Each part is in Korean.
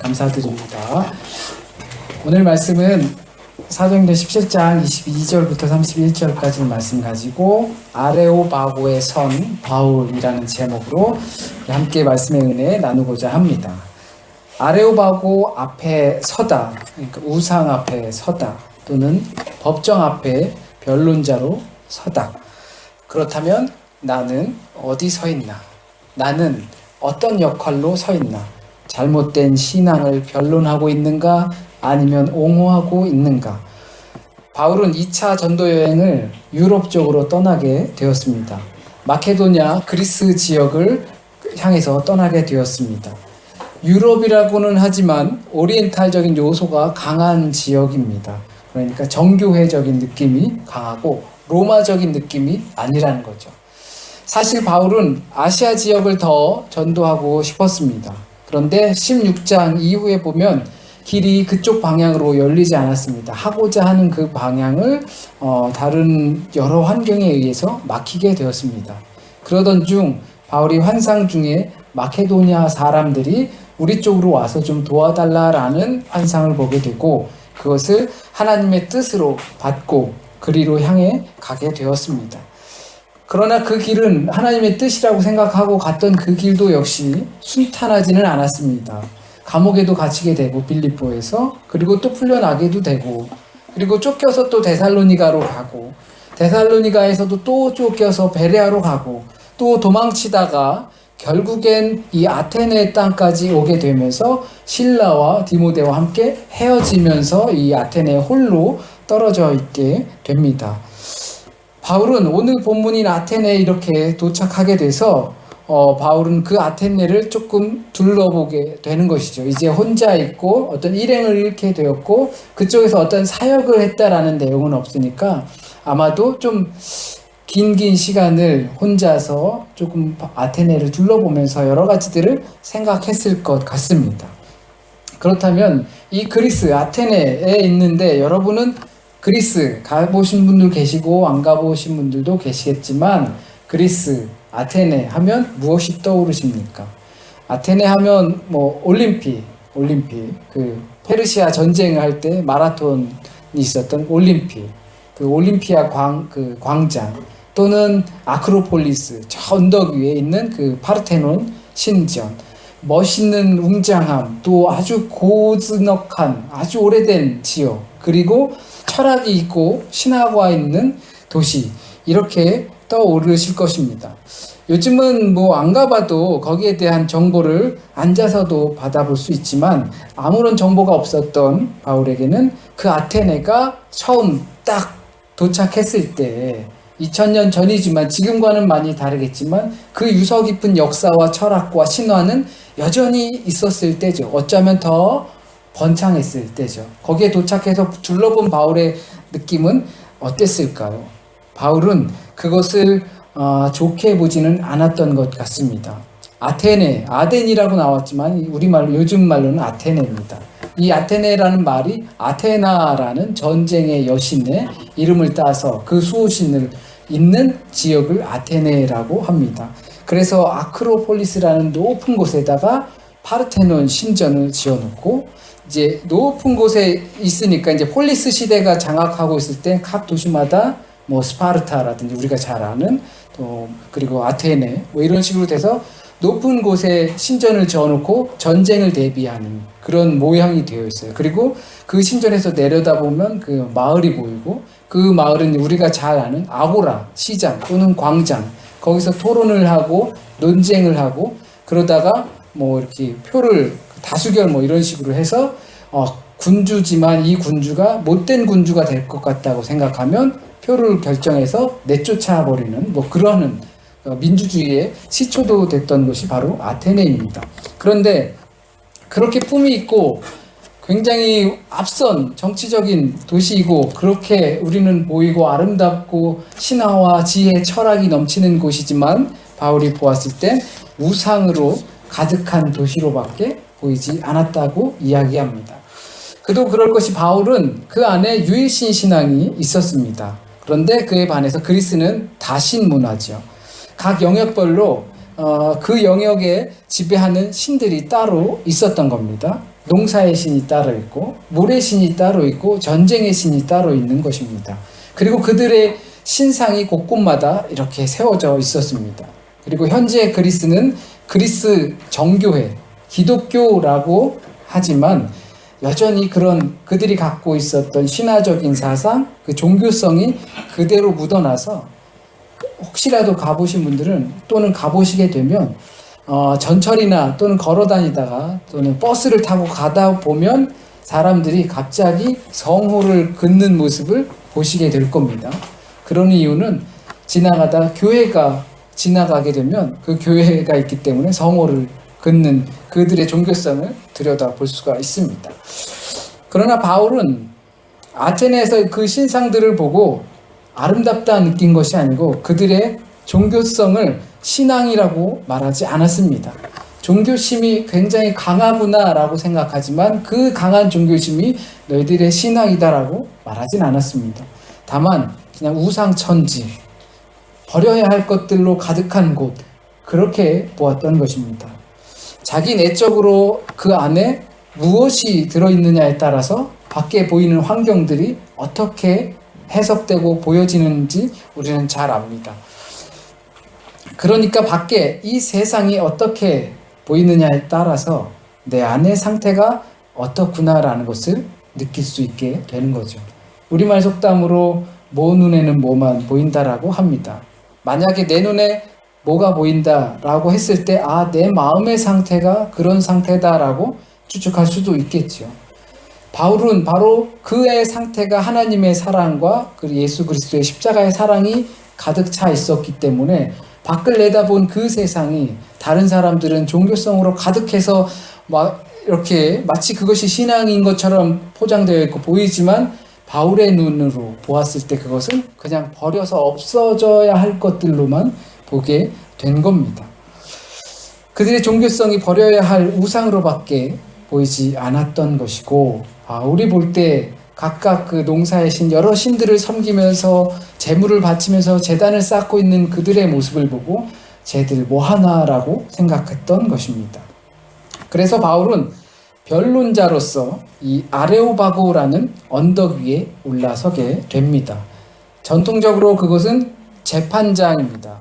감사드립니다. 오늘 말씀은 사도행전 17장 22절부터 31절까지 말씀 가지고 아레오바고의 선 바울이라는 제목으로 함께 말씀의 은혜 나누고자 합니다. 아레오바고 앞에 서다, 그러니까 우상 앞에 서다, 또는 법정 앞에 변론자로 서다. 그렇다면 나는 어디 서 있나? 나는 어떤 역할로 서 있나? 잘못된 신앙을 변론하고 있는가? 아니면 옹호하고 있는가? 바울은 2차 전도 여행을 유럽 쪽으로 떠나게 되었습니다. 마케도냐, 그리스 지역을 향해서 떠나게 되었습니다. 유럽이라고는 하지만 오리엔탈적인 요소가 강한 지역입니다. 그러니까 정교회적인 느낌이 강하고 로마적인 느낌이 아니라는 거죠. 사실 바울은 아시아 지역을 더 전도하고 싶었습니다. 그런데 16장 이후에 보면 길이 그쪽 방향으로 열리지 않았습니다. 하고자 하는 그 방향을 다른 여러 환경에 의해서 막히게 되었습니다. 그러던 중 바울이 환상 중에 마케도니아 사람들이 우리 쪽으로 와서 좀 도와달라라는 환상을 보게 되고 그것을 하나님의 뜻으로 받고 그리로 향해 가게 되었습니다. 그러나 그 길은 하나님의 뜻이라고 생각하고 갔던 그 길도 역시 순탄하지는 않았습니다. 감옥에도 갇히게 되고 빌립보에서, 그리고 또 풀려나게도 되고, 그리고 쫓겨서 또 데살로니가로 가고, 데살로니가에서도 또 쫓겨서 베레아로 가고, 또 도망치다가 결국엔 이 아테네 땅까지 오게 되면서 실라와 디모데와 함께 헤어지면서 이 아테네에 홀로 떨어져 있게 됩니다. 바울은 오늘 본문인 아테네에 이렇게 도착하게 돼서 바울은 그 아테네를 조금 둘러보게 되는 것이죠. 이제 혼자 있고 어떤 일행을 잃게 되었고 그쪽에서 어떤 사역을 했다라는 내용은 없으니까 아마도 좀 긴 시간을 혼자서 조금 아테네를 둘러보면서 여러 가지들을 생각했을 것 같습니다. 그렇다면 이 그리스 아테네에 있는데 여러분은 그리스 가보신 분들 계시고 안 가보신 분들도 계시겠지만 그리스 아테네 하면 무엇이 떠오르십니까? 아테네 하면 뭐 올림픽 그 페르시아 전쟁을 할 때 마라톤이 있었던 올림픽, 그 올림피아 광장, 또는 아크로폴리스 저 언덕 위에 있는 그 파르테논 신전, 멋있는 웅장함, 또 아주 고즈넉한 아주 오래된 지역, 그리고 철학이 있고 신화가 있는 도시, 이렇게 떠오르실 것입니다. 요즘은 뭐 안 가봐도 거기에 대한 정보를 앉아서도 받아볼 수 있지만 아무런 정보가 없었던 바울에게는 그 아테네가 처음 딱 도착했을 때 2000년 전이지만 지금과는 많이 다르겠지만 그 유서 깊은 역사와 철학과 신화는 여전히 있었을 때죠. 어쩌면 더 번창했을 때죠. 거기에 도착해서 둘러본 바울의 느낌은 어땠을까요? 바울은 그것을 좋게 보지는 않았던 것 같습니다. 아테네, 아덴이라고 나왔지만 우리말로 요즘 말로는 아테네입니다. 이 아테네라는 말이 아테나라는 전쟁의 여신의 이름을 따서 그 수호신을 있는 지역을 아테네라고 합니다. 그래서 아크로폴리스라는 높은 곳에다가 파르테논 신전을 지어놓고 이제 높은 곳에 있으니까 이제 폴리스 시대가 장악하고 있을 때 각 도시마다 뭐 스파르타라든지 우리가 잘 아는 또 그리고 아테네 뭐 이런 식으로 돼서 높은 곳에 신전을 지어놓고 전쟁을 대비하는 그런 모양이 되어 있어요. 그리고 그 신전에서 내려다보면 그 마을이 보이고 그 마을은 우리가 잘 아는 아고라, 시장 또는 광장, 거기서 토론을 하고 논쟁을 하고 그러다가 뭐 이렇게 표를 다수결 뭐 이런 식으로 해서 군주지만 이 군주가 못된 군주가 될 것 같다고 생각하면 표를 결정해서 내쫓아 버리는 뭐 그러는 민주주의의 시초도 됐던 곳이 바로 아테네입니다. 그런데 그렇게 품이 있고 굉장히 앞선 정치적인 도시이고 그렇게 우리는 보이고 아름답고 신화와 지혜, 철학이 넘치는 곳이지만 바울이 보았을 땐 우상으로 가득한 도시로밖에 보이지 않았다고 이야기합니다. 그도 그럴 것이 바울은 그 안에 유일신 신앙이 있었습니다. 그런데 그에 반해서 그리스는 다신 문화죠. 각 영역별로 그 영역에 지배하는 신들이 따로 있었던 겁니다. 농사의 신이 따로 있고 물의 신이 따로 있고 전쟁의 신이 따로 있는 것입니다. 그리고 그들의 신상이 곳곳마다 이렇게 세워져 있었습니다. 그리고 현재 그리스는 그리스 정교회, 기독교라고 하지만 여전히 그런 그들이 갖고 있었던 신화적인 사상, 그 종교성이 그대로 묻어나서 혹시라도 가보신 분들은 또는 가보시게 되면 전철이나 또는 걸어 다니다가 또는 버스를 타고 가다 보면 사람들이 갑자기 성호를 긋는 모습을 보시게 될 겁니다. 그런 이유는 지나가다 교회가 지나가게 되면 그 교회가 있기 때문에 성호를 긋는 그들의 종교성을 들여다볼 수가 있습니다. 그러나 바울은 아테네에서 그 신상들을 보고 아름답다 느낀 것이 아니고 그들의 종교성을 신앙이라고 말하지 않았습니다. 종교심이 굉장히 강하구나라고 생각하지만 그 강한 종교심이 너희들의 신앙이다라고 말하진 않았습니다. 다만 그냥 우상천지, 버려야 할 것들로 가득한 곳, 그렇게 보았던 것입니다. 자기 내적으로 그 안에 무엇이 들어있느냐에 따라서 밖에 보이는 환경들이 어떻게 해석되고 보여지는지 우리는 잘 압니다. 그러니까 밖에 이 세상이 어떻게 보이느냐에 따라서 내 안의 상태가 어떻구나라는 것을 느낄 수 있게 되는 거죠. 우리말 속담으로 모 눈에는 뭐만 보인다라고 합니다. 만약에 내 눈에 뭐가 보인다라고 했을 때 내 마음의 상태가 그런 상태다라고 추측할 수도 있겠죠. 바울은 바로 그의 상태가 하나님의 사랑과 예수 그리스도의 십자가의 사랑이 가득 차 있었기 때문에 밖을 내다본 그 세상이 다른 사람들은 종교성으로 가득해서 막 이렇게 마치 그것이 신앙인 것처럼 포장되어 있고 보이지만 바울의 눈으로 보았을 때 그것은 그냥 버려서 없어져야 할 것들로만 보게 된 겁니다. 그들의 종교성이 버려야 할 우상으로밖에 보이지 않았던 것이고 바울이 볼 때 각각 그 농사의 신 여러 신들을 섬기면서 제물을 바치면서 제단을 쌓고 있는 그들의 모습을 보고 쟤들 뭐하나라고 생각했던 것입니다. 그래서 바울은 변론자로서 이 아레오바고라는 언덕 위에 올라서게 됩니다. 전통적으로 그것은 재판장입니다.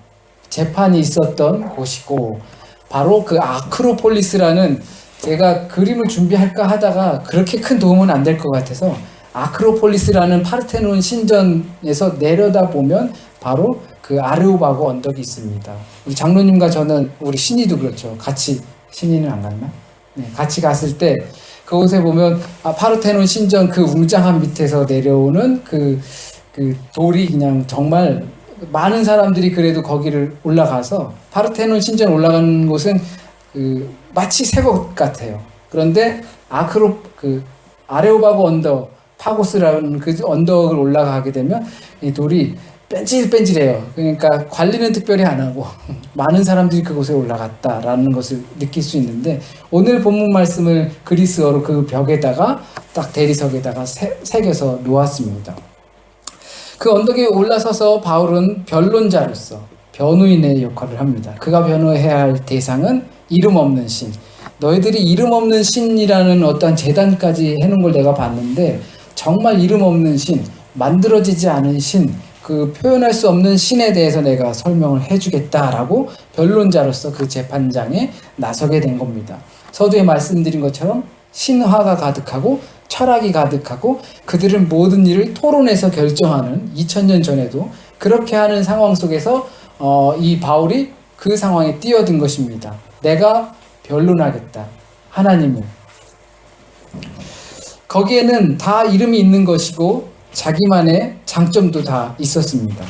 재판이 있었던 곳이고 바로 그 아크로폴리스라는, 제가 그림을 준비할까 하다가 그렇게 큰 도움은 안 될 것 같아서 아크로폴리스라는 파르테논 신전에서 내려다보면 바로 그 아레오바고 언덕이 있습니다. 우리 장로님과 저는, 우리 신이도 그렇죠. 같이, 신이는 안 갔나? 네, 같이 갔을 때 그곳에 보면 파르테논 신전 그 웅장한 밑에서 내려오는 그 돌이 그냥 정말 많은 사람들이 그래도 거기를 올라가서 파르테논 신전 올라가는 곳은 마치 새 것 같아요. 그런데 아레오바고 언덕, 파고스라는 그 언덕을 올라가게 되면 이 돌이 뺀질뺀질해요. 그러니까 관리는 특별히 안 하고 많은 사람들이 그곳에 올라갔다라는 것을 느낄 수 있는데, 오늘 본문 말씀을 그리스어로 그 벽에다가 딱 대리석에다가 새겨서 놓았습니다. 그 언덕에 올라서서 바울은 변론자로서 변호인의 역할을 합니다. 그가 변호해야 할 대상은 이름 없는 신. 너희들이 이름 없는 신이라는 어떤 재단까지 해놓은 걸 내가 봤는데 정말 이름 없는 신, 만들어지지 않은 신, 그 표현할 수 없는 신에 대해서 내가 설명을 해주겠다라고 변론자로서 그 재판장에 나서게 된 겁니다. 서두에 말씀드린 것처럼 신화가 가득하고 철학이 가득하고 그들은 모든 일을 토론해서 결정하는 2000년 전에도 그렇게 하는 상황 속에서 이 바울이 그 상황에 뛰어든 것입니다. 내가 변론하겠다. 하나님을. 거기에는 다 이름이 있는 것이고 자기만의 장점도 다 있었습니다.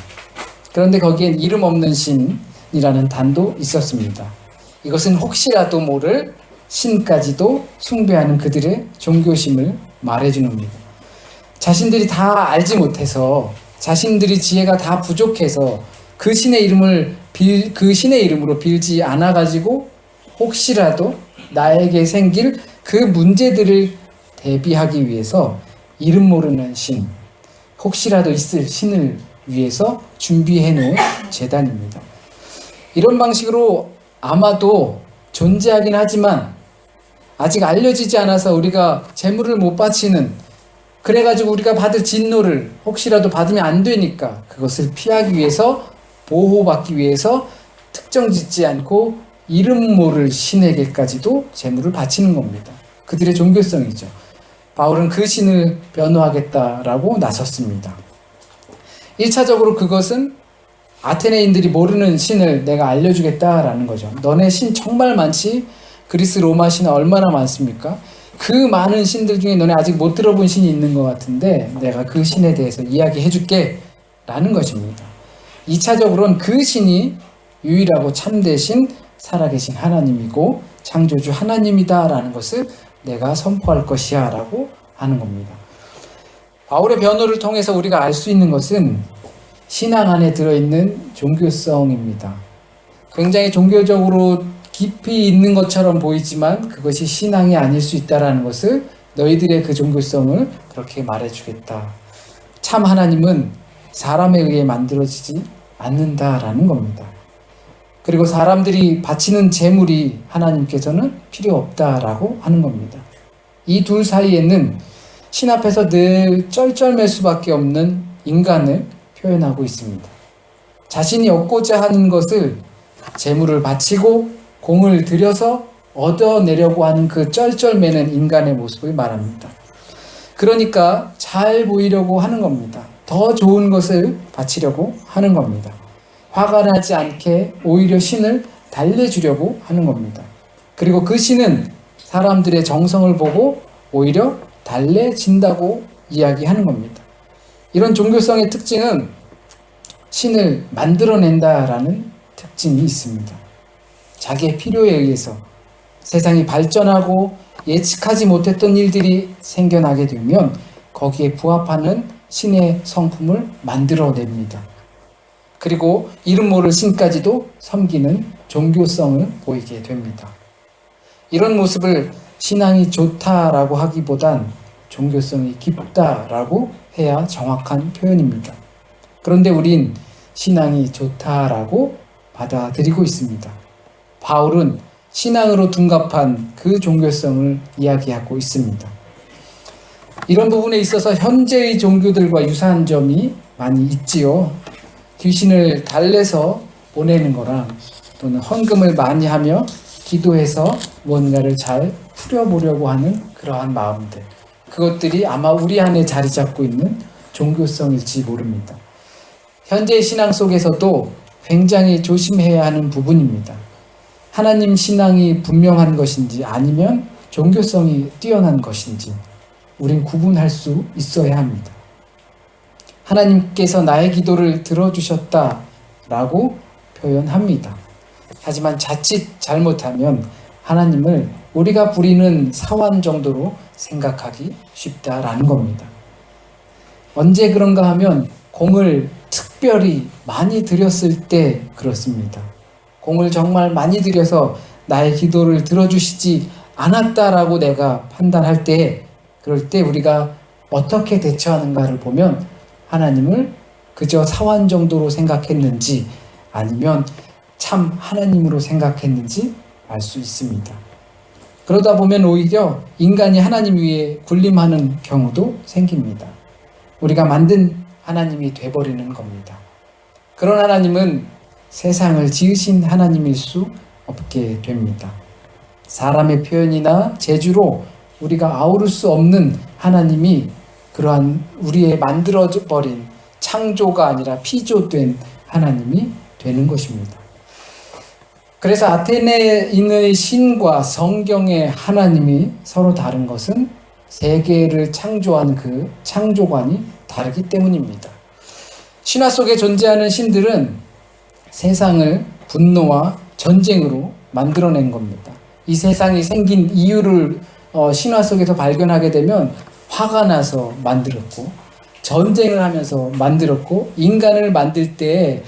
그런데 거기엔 이름 없는 신이라는 단도 있었습니다. 이것은 혹시라도 모를 신까지도 숭배하는 그들의 종교심을 말해주는 겁니다. 자신들이 다 알지 못해서, 자신들이 지혜가 다 부족해서 그 신의 이름으로 빌지 않아가지고 혹시라도 나에게 생길 그 문제들을 대비하기 위해서 이름 모르는 신, 혹시라도 있을 신을 위해서 준비해 놓은 제단입니다. 이런 방식으로 아마도 존재하긴 하지만 아직 알려지지 않아서 우리가 재물을 못 바치는, 그래가지고 우리가 받을 진노를 혹시라도 받으면 안 되니까 그것을 피하기 위해서, 보호받기 위해서 특정 짓지 않고 이름 모를 신에게까지도 재물을 바치는 겁니다. 그들의 종교성이죠. 바울은 그 신을 변호하겠다라고 나섰습니다. 1차적으로 그것은 아테네인들이 모르는 신을 내가 알려주겠다라는 거죠. 너네 신 정말 많지? 그리스 로마 신은 얼마나 많습니까? 그 많은 신들 중에 너네 아직 못 들어본 신이 있는 것 같은데 내가 그 신에 대해서 이야기해 줄게 라는 것입니다. 2차적으로는 그 신이 유일하고 참되신 살아계신 하나님이고 창조주 하나님이다 라는 것을 내가 선포할 것이야 라고 하는 겁니다. 바울의 변호를 통해서 우리가 알 수 있는 것은 신앙 안에 들어있는 종교성입니다. 굉장히 종교적으로 깊이 있는 것처럼 보이지만 그것이 신앙이 아닐 수 있다는 것을, 너희들의 그 종교성을 그렇게 말해주겠다. 참 하나님은 사람에 의해 만들어지지 않는다라는 겁니다. 그리고 사람들이 바치는 재물이 하나님께서는 필요 없다라고 하는 겁니다. 이 둘 사이에는 신 앞에서 늘 쩔쩔맬 수밖에 없는 인간을 표현하고 있습니다. 자신이 얻고자 하는 것을 재물을 바치고 공을 들여서 얻어내려고 하는 그 쩔쩔매는 인간의 모습을 말합니다. 그러니까 잘 보이려고 하는 겁니다. 더 좋은 것을 바치려고 하는 겁니다. 화가 나지 않게 오히려 신을 달래주려고 하는 겁니다. 그리고 그 신은 사람들의 정성을 보고 오히려 달래진다고 이야기하는 겁니다. 이런 종교성의 특징은 신을 만들어낸다라는 특징이 있습니다. 자기의 필요에 의해서 세상이 발전하고 예측하지 못했던 일들이 생겨나게 되면 거기에 부합하는 신의 성품을 만들어냅니다. 그리고 이름 모를 신까지도 섬기는 종교성을 보이게 됩니다. 이런 모습을 신앙이 좋다라고 하기보단 종교성이 깊다라고 해야 정확한 표현입니다. 그런데 우린 신앙이 좋다라고 받아들이고 있습니다. 바울은 신앙으로 둔갑한 그 종교성을 이야기하고 있습니다. 이런 부분에 있어서 현재의 종교들과 유사한 점이 많이 있지요. 귀신을 달래서 보내는 거랑 또는 헌금을 많이 하며 기도해서 뭔가를 잘 풀어보려고 하는 그러한 마음들, 그것들이 아마 우리 안에 자리 잡고 있는 종교성일지 모릅니다. 현재의 신앙 속에서도 굉장히 조심해야 하는 부분입니다. 하나님 신앙이 분명한 것인지 아니면 종교성이 뛰어난 것인지 우린 구분할 수 있어야 합니다. 하나님께서 나의 기도를 들어주셨다라고 표현합니다. 하지만 자칫 잘못하면 하나님을 우리가 부리는 사원 정도로 생각하기 쉽다라는 겁니다. 언제 그런가 하면 공을 특별히 많이 드렸을 때 그렇습니다. 공을 정말 많이 들여서 나의 기도를 들어주시지 않았다라고 내가 판단할 때, 그럴 때 우리가 어떻게 대처하는가를 보면 하나님을 그저 사원 정도로 생각했는지 아니면 참 하나님으로 생각했는지 알 수 있습니다. 그러다 보면 오히려 인간이 하나님 위에 군림하는 경우도 생깁니다. 우리가 만든 하나님이 돼버리는 겁니다. 그런 하나님은 세상을 지으신 하나님일 수 없게 됩니다. 사람의 표현이나 재주로 우리가 아우를 수 없는 하나님이 그러한 우리의 만들어버린 창조가 아니라 피조된 하나님이 되는 것입니다. 그래서 아테네인의 신과 성경의 하나님이 서로 다른 것은 세계를 창조한 그 창조관이 다르기 때문입니다. 신화 속에 존재하는 신들은 세상을 분노와 전쟁으로 만들어낸 겁니다. 이 세상이 생긴 이유를 신화 속에서 발견하게 되면 화가 나서 만들었고, 전쟁을 하면서 만들었고, 인간을 만들 때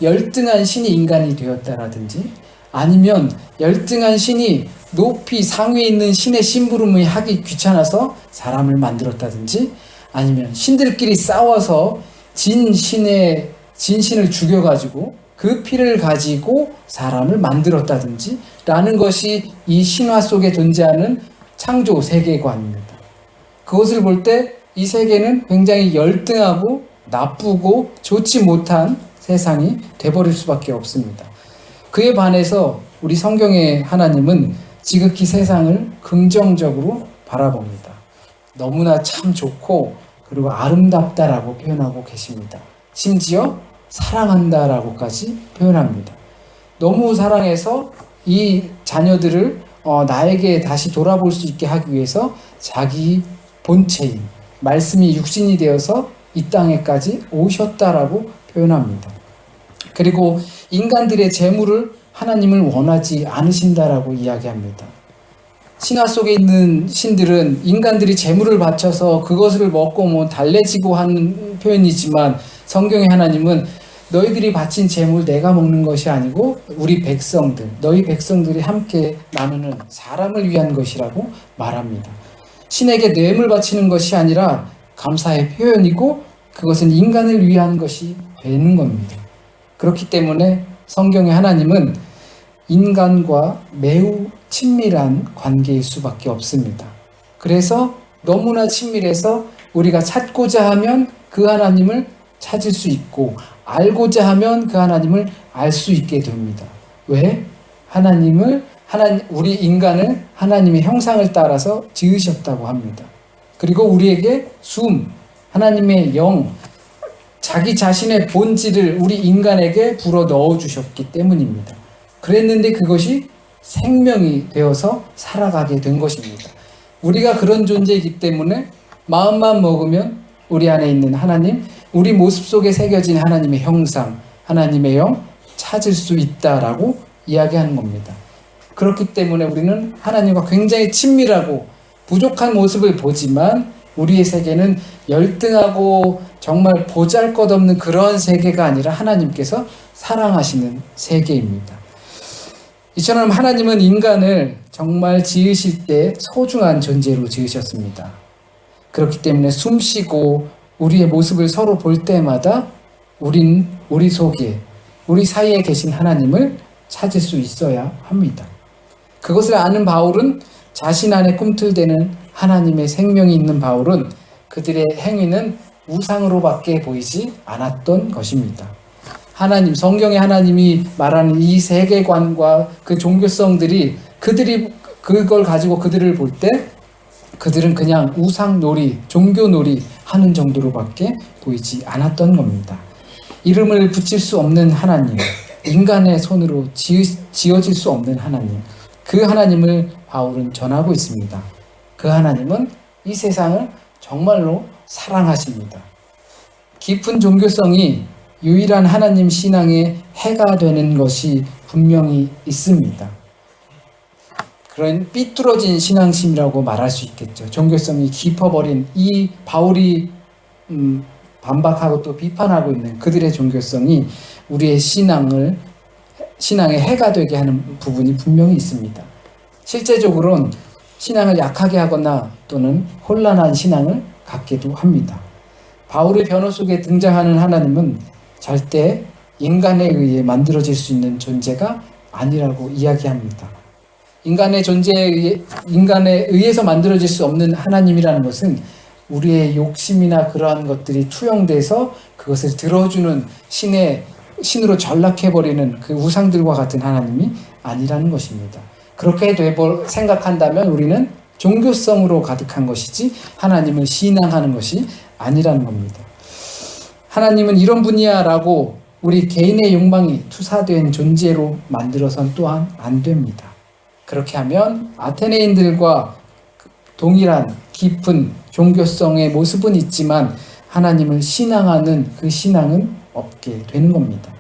열등한 신이 인간이 되었다라든지, 아니면 열등한 신이 높이 상위에 있는 신의 심부름을 하기 귀찮아서 사람을 만들었다든지, 아니면 신들끼리 싸워서 진 신을 죽여가지고 그 피를 가지고 사람을 만들었다든지 라는 것이 이 신화 속에 존재하는 창조 세계관입니다. 그것을 볼 때 이 세계는 굉장히 열등하고 나쁘고 좋지 못한 세상이 돼버릴 수밖에 없습니다. 그에 반해서 우리 성경의 하나님은 지극히 세상을 긍정적으로 바라봅니다. 너무나 참 좋고 그리고 아름답다라고 표현하고 계십니다. 심지어 사랑한다라고까지 표현합니다. 너무 사랑해서 이 자녀들을 나에게 다시 돌아볼 수 있게 하기 위해서 자기 본체인 말씀이 육신이 되어서 이 땅에까지 오셨다라고 표현합니다. 그리고 인간들의 재물을 하나님을 원하지 않으신다라고 이야기합니다. 신화 속에 있는 신들은 인간들이 재물을 바쳐서 그것을 먹고 달래지고 하는 표현이지만 성경의 하나님은 너희들이 바친 재물 내가 먹는 것이 아니고 우리 백성들, 너희 백성들이 함께 나누는 사람을 위한 것이라고 말합니다. 신에게 뇌물 바치는 것이 아니라 감사의 표현이고 그것은 인간을 위한 것이 되는 겁니다. 그렇기 때문에 성경의 하나님은 인간과 매우 친밀한 관계일 수밖에 없습니다. 그래서 너무나 친밀해서 우리가 찾고자 하면 그 하나님을 찾을 수 있고 알고자 하면 그 하나님을 알 수 있게 됩니다. 왜? 우리 인간을 하나님의 형상을 따라서 지으셨다고 합니다. 그리고 우리에게 하나님의 영, 자기 자신의 본질을 우리 인간에게 불어 넣어 주셨기 때문입니다. 그랬는데 그것이 생명이 되어서 살아가게 된 것입니다. 우리가 그런 존재이기 때문에 마음만 먹으면 우리 안에 있는 하나님, 우리 모습 속에 새겨진 하나님의 형상, 하나님의 영 찾을 수 있다라고 이야기하는 겁니다. 그렇기 때문에 우리는 하나님과 굉장히 친밀하고 부족한 모습을 보지만 우리의 세계는 열등하고 정말 보잘것없는 그런 세계가 아니라 하나님께서 사랑하시는 세계입니다. 이처럼 하나님은 인간을 정말 지으실 때 소중한 존재로 지으셨습니다. 그렇기 때문에 숨쉬고 우리의 모습을 서로 볼 때마다 우리 속에, 우리 사이에 계신 하나님을 찾을 수 있어야 합니다. 그것을 아는 바울은 자신 안에 꿈틀대는 하나님의 생명이 있는 바울은 그들의 행위는 우상으로밖에 보이지 않았던 것입니다. 성경의 하나님이 말하는 이 세계관과 그 종교성들이 그들이 그걸 가지고 그들을 볼 때 그들은 그냥 우상놀이, 종교놀이 하는 정도로밖에 보이지 않았던 겁니다. 이름을 붙일 수 없는 하나님, 인간의 손으로 지어질 수 없는 하나님, 그 하나님을 바울은 전하고 있습니다. 그 하나님은 이 세상을 정말로 사랑하십니다. 깊은 종교성이 유일한 하나님 신앙의 해가 되는 것이 분명히 있습니다. 그런 삐뚤어진 신앙심이라고 말할 수 있겠죠. 종교성이 깊어버린 이 바울이 반박하고 또 비판하고 있는 그들의 종교성이 우리의 신앙의 해가 되게 하는 부분이 분명히 있습니다. 실제적으로는 신앙을 약하게 하거나 또는 혼란한 신앙을 갖기도 합니다. 바울의 변호 속에 등장하는 하나님은 절대 인간에 의해 만들어질 수 있는 존재가 아니라고 이야기합니다. 인간에 의해서 만들어질 수 없는 하나님이라는 것은 우리의 욕심이나 그러한 것들이 투영돼서 그것을 들어주는 신으로 전락해버리는 그 우상들과 같은 하나님이 아니라는 것입니다. 그렇게 생각한다면 우리는 종교성으로 가득한 것이지 하나님을 신앙하는 것이 아니라는 겁니다. 하나님은 이런 분이야 라고 우리 개인의 욕망이 투사된 존재로 만들어선 또한 안 됩니다. 그렇게 하면 아테네인들과 동일한 깊은 종교성의 모습은 있지만 하나님을 신앙하는 그 신앙은 없게 되는 겁니다.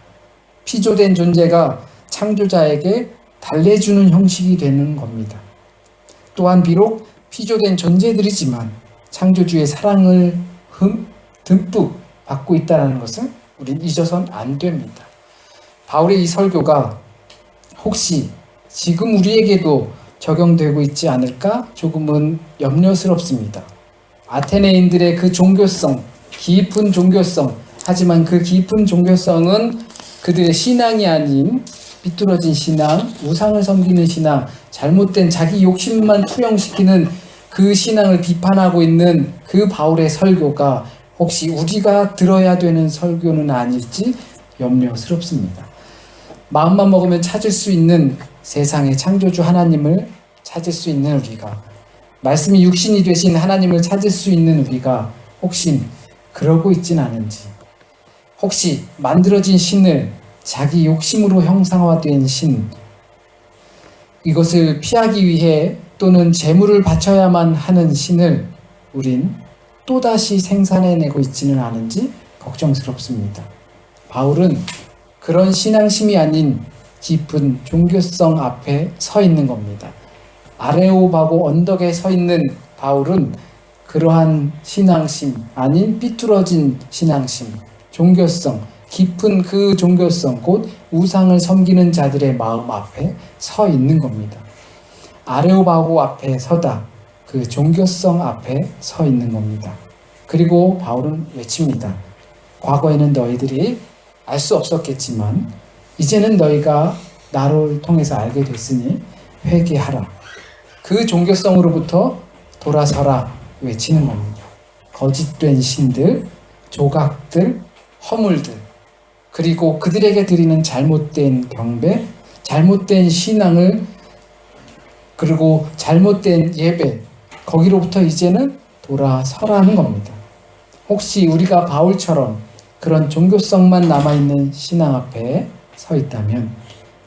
피조된 존재가 창조자에게 달래주는 형식이 되는 겁니다. 또한 비록 피조된 존재들이지만 창조주의 사랑을 듬뿍 받고 있다는 것을 우린 잊어선 안 됩니다. 바울의 이 설교가 혹시 지금 우리에게도 적용되고 있지 않을까 조금은 염려스럽습니다. 아테네인들의 그 종교성, 깊은 종교성, 하지만 그 깊은 종교성은 그들의 신앙이 아닌 비뚤어진 신앙, 우상을 섬기는 신앙, 잘못된 자기 욕심만 투영시키는 그 신앙을 비판하고 있는 그 바울의 설교가 혹시 우리가 들어야 되는 설교는 아닐지 염려스럽습니다. 마음만 먹으면 찾을 수 있는 세상의 창조주 하나님을 찾을 수 있는 우리가, 말씀이 육신이 되신 하나님을 찾을 수 있는 우리가 혹시 그러고 있진 않은지, 혹시 만들어진 신을 자기 욕심으로 형상화된 신, 이것을 피하기 위해 또는 재물을 바쳐야만 하는 신을 우린 또다시 생산해내고 있지는 않은지 걱정스럽습니다. 바울은 그런 신앙심이 아닌 깊은 종교성 앞에 서 있는 겁니다. 아레오바고 언덕에 서 있는 바울은 그러한 신앙심 아닌 삐뚤어진 신앙심, 종교성, 깊은 그 종교성, 곧 우상을 섬기는 자들의 마음 앞에 서 있는 겁니다. 아레오바고 앞에 서다, 그 종교성 앞에 서 있는 겁니다. 그리고 바울은 외칩니다. 과거에는 너희들이 알 수 없었겠지만 이제는 너희가 나를 통해서 알게 됐으니 회개하라. 그 종교성으로부터 돌아서라 외치는 겁니다. 거짓된 신들, 조각들, 허물들, 그리고 그들에게 드리는 잘못된 경배, 잘못된 신앙을, 그리고 잘못된 예배, 거기로부터 이제는 돌아서라는 겁니다. 혹시 우리가 바울처럼 그런 종교성만 남아있는 신앙 앞에 서 있다면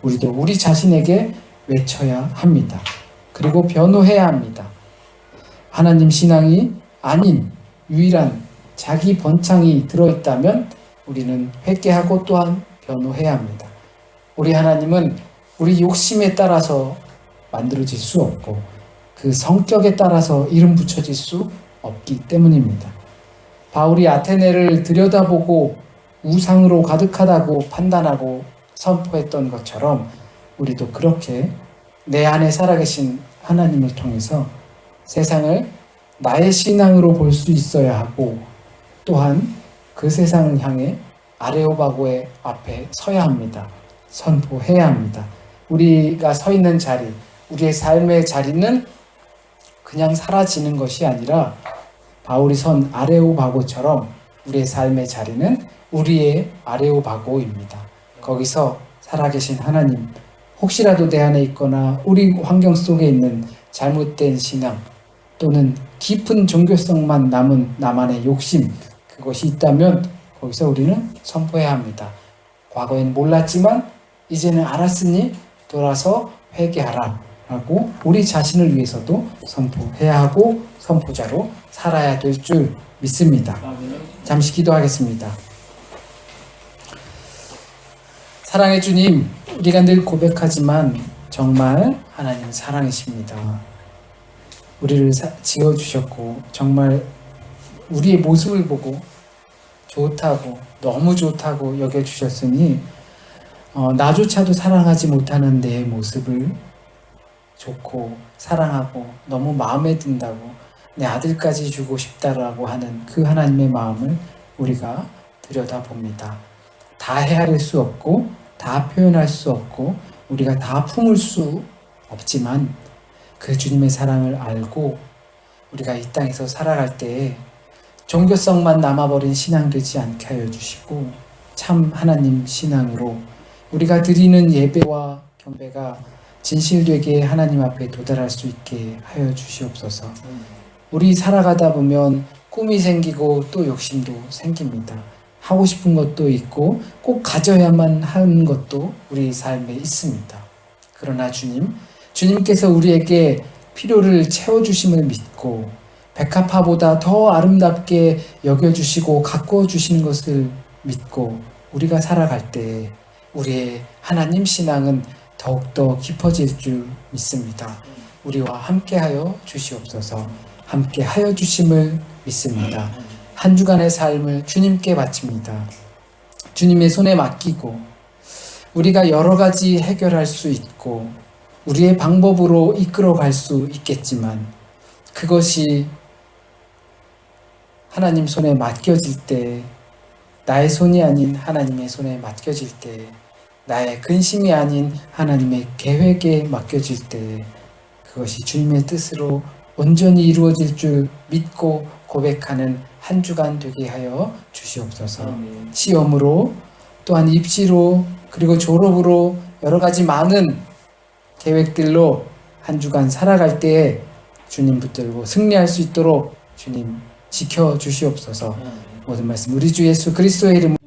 우리도 우리 자신에게 외쳐야 합니다. 그리고 변호해야 합니다. 하나님 신앙이 아닌 유일한 자기 번창이 들어있다면 우리는 회개하고 또한 변호해야 합니다. 우리 하나님은 우리 욕심에 따라서 만들어질 수 없고 그 성격에 따라서 이름 붙여질 수 없기 때문입니다. 바울이 아테네를 들여다보고 우상으로 가득하다고 판단하고 선포했던 것처럼 우리도 그렇게 내 안에 살아계신 하나님을 통해서 세상을 나의 신앙으로 볼 수 있어야 하고, 또한 그 세상을 향해 아레오바고의 앞에 서야 합니다. 선포해야 합니다. 우리가 서 있는 자리, 우리의 삶의 자리는 그냥 사라지는 것이 아니라 바울이 선 아레오바고처럼 우리의 삶의 자리는 우리의 아레오바고입니다. 거기서 살아계신 하나님, 혹시라도 내 안에 있거나 우리 환경 속에 있는 잘못된 신앙 또는 깊은 종교성만 남은 나만의 욕심, 그것이 있다면 거기서 우리는 선포해야 합니다. 과거엔 몰랐지만 이제는 알았으니 돌아서 회개하라 라고 우리 자신을 위해서도 선포해야 하고 선포자로 살아야 될 줄 믿습니다. 잠시 기도하겠습니다. 사랑의 주님, 우리가 늘 고백하지만 정말 하나님 사랑이십니다. 우리를 지어주셨고 정말 우리의 모습을 보고 좋다고, 너무 좋다고 여겨주셨으니 나조차도 사랑하지 못하는 내 모습을 좋고 사랑하고 너무 마음에 든다고 내 아들까지 주고 싶다라고 하는 그 하나님의 마음을 우리가 들여다봅니다. 다 헤아릴 수 없고 다 표현할 수 없고 우리가 다 품을 수 없지만 그 주님의 사랑을 알고 우리가 이 땅에서 살아갈 때에 종교성만 남아버린 신앙 되지 않게 하여 주시고 참 하나님 신앙으로 우리가 드리는 예배와 경배가 진실되게 하나님 앞에 도달할 수 있게 하여 주시옵소서. 우리 살아가다 보면 꿈이 생기고 또 욕심도 생깁니다. 하고 싶은 것도 있고 꼭 가져야만 하는 것도 우리 삶에 있습니다. 그러나 주님께서 우리에게 필요를 채워주심을 믿고 백합화보다 더 아름답게 여겨주시고 가꾸어주시는 것을 믿고 우리가 살아갈 때 우리의 하나님 신앙은 더욱더 깊어질 줄 믿습니다. 우리와 함께하여 주시옵소서. 함께하여 주심을 믿습니다. 한 주간의 삶을 주님께 바칩니다. 주님의 손에 맡기고 우리가 여러 가지 해결할 수 있고 우리의 방법으로 이끌어갈 수 있겠지만 그것이 하나님 손에 맡겨질 때 나의 손이 아닌 하나님의 손에 맡겨질 때, 나의 근심이 아닌 하나님의 계획에 맡겨질 때 그것이 주님의 뜻으로 온전히 이루어질 줄 믿고 고백하는 한 주간 되게 하여 주시옵소서. 시험으로 또한 입시로 그리고 졸업으로 여러 가지 많은 계획들로 한 주간 살아갈 때에 주님 붙들고 승리할 수 있도록 주님 지켜 주시옵소서. 모든 말씀 우리 주 예수 그리스도의 이름으로